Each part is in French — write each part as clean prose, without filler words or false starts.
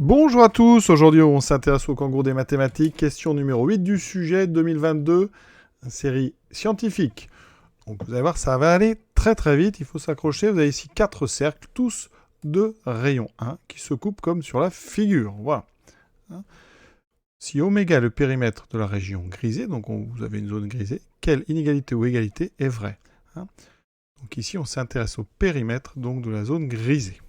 Bonjour à tous, aujourd'hui on s'intéresse au kangourou des mathématiques, question numéro 8 du sujet 2022, série scientifique. Donc vous allez voir, ça va aller très très vite, il faut s'accrocher, vous avez ici 4 cercles, tous de rayon 1, qui se coupent comme sur la figure, voilà. Si oméga est le périmètre de la région grisée, donc vous avez une zone grisée, quelle inégalité ou égalité est vraie? Donc ici on s'intéresse au périmètre donc de la zone grisée.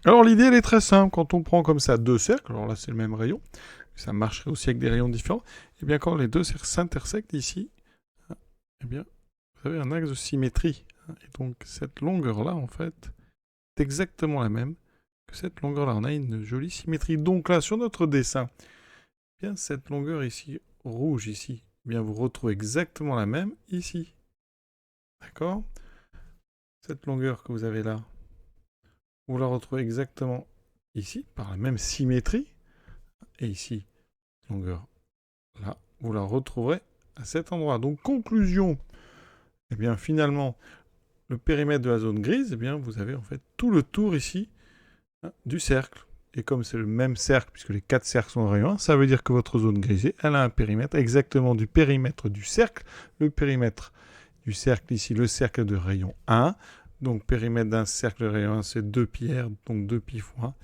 Alors l'idée elle est très simple, quand on prend comme ça deux cercles, alors là c'est le même rayon, ça marcherait aussi avec des rayons différents, et bien quand les deux cercles s'intersectent ici, eh bien vous avez un axe de symétrie. Et donc cette longueur là en fait est exactement la même que cette longueur là, on a une jolie symétrie. Donc là sur notre dessin, eh bien cette longueur ici, rouge ici, eh bien vous retrouvez exactement la même ici. D'accord? Cette longueur que vous avez là, vous la retrouvez exactement ici, par la même symétrie. Et ici, longueur là, vous la retrouverez à cet endroit. Donc conclusion, eh bien finalement, le périmètre de la zone grise, eh bien vous avez en fait tout le tour ici du cercle. Et comme c'est le même cercle, puisque les 4 cercles sont de rayon 1, ça veut dire que votre zone grisée, elle a un périmètre exactement du périmètre du cercle. Le périmètre du cercle ici, le cercle de rayon 1. Donc périmètre d'un cercle de rayon 1, c'est 2πr, donc 2π fois 1,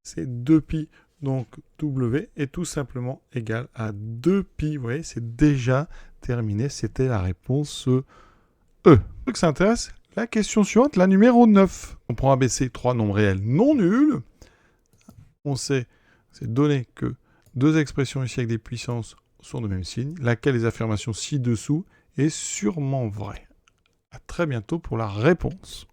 c'est 2π. Donc W est tout simplement égal à 2π. Vous voyez, c'est déjà terminé. C'était la réponse E. Donc ça intéresse la question suivante, la numéro 9. On prend ABC 3 nombres réels non nuls. On sait, c'est donné que deux expressions ici avec des puissances sont de même signe, laquelle des affirmations ci-dessous est sûrement vraie. À très bientôt pour la réponse.